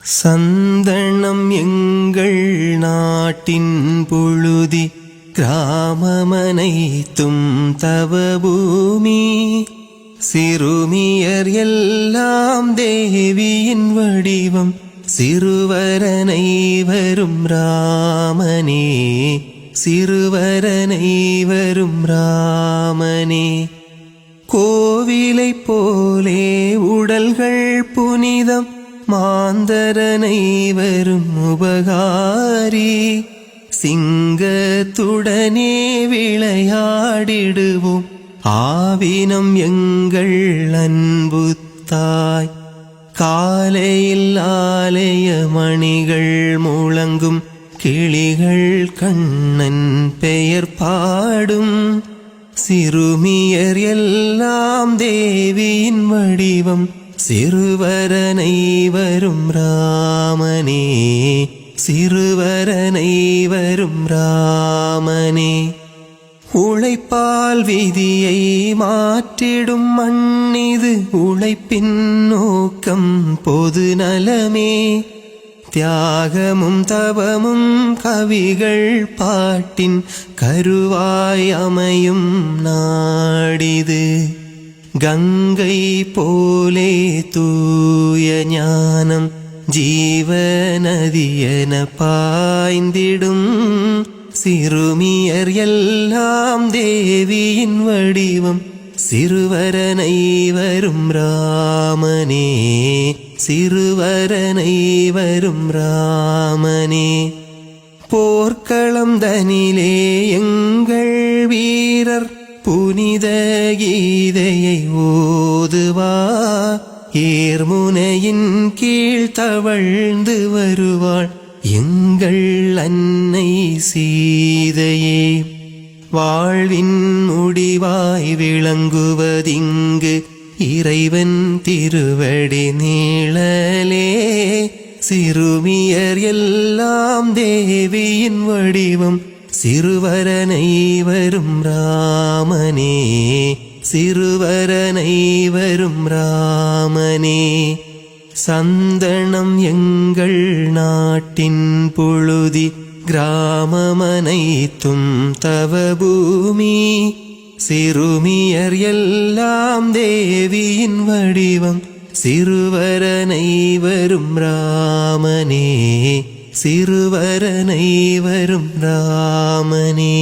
சந்தனம் எங்கள் நாட்டின் புழுதி, கிராமமனைத்தும் தவபூமி. சிறுமியர் எல்லாம் தேவியின் வடிவம், சிறுவரனை வரும் ராமனே, சிறுவரனை வரும் ராமனே. கோவிலைப் போலே உடல்கள் புனிதம், மாந்தரனை வரும் உபகாரி. சிங்கத்துடனே விளையாடிடுவோம், ஆவினம் எங்கள் அன்பு தாய். காலையில் ஆலய மணிகள் முழங்கும், கிளிகள் கண்ணன் பெயர் பாடும். சிறுமியர் எல்லாம் தேவியின் வடிவம், சிறுவரனை வரும் ராமனே, சிறுவரனை வரும் ராமனே. உழைப்பால் விதியை மாற்றிடும் மண்ணிது, உழைப்பின் நோக்கம் பொது நலமே. தியாகமும் தவமும் கவிகள் பாட்டின் கருவாய் அமையும் நாடிது. கங்கை போலே தூய ஞானம் ஜீவநதியென பாய்ந்திடும். சிறுமியர் எல்லாம் தேவியின் வடிவம், சிறுவரனை வரும் ராமனே, சிறுவரனை வரும் ராமனே. போர்க்களம் தனிலே எங்கள் வீரர் புனித கீதையை ஓதுவார். ஏர்முனையின் கீழ் தவழ்ந்து வருவாள் எங்கள் அன்னை சீதையே. வாழ்வின் முடிவாய் விளங்குவதிங்கு இறைவன் திருவடி நீழலே. சிறுமியர் எல்லாம் தேவியின் வடிவம், சிறுவரனை வரும் ராமனே, சிறுவரனை வரும் ராமனே. சந்தனம் எங்கள் நாட்டின் புழுதி, கிராமமனைத்தும் தவபூமி. சிறுமியர் எல்லாம் தேவியின் வடிவம், சிறுவரனை வரும் ராமனே, சிறுவரனை வரும் ராமனே.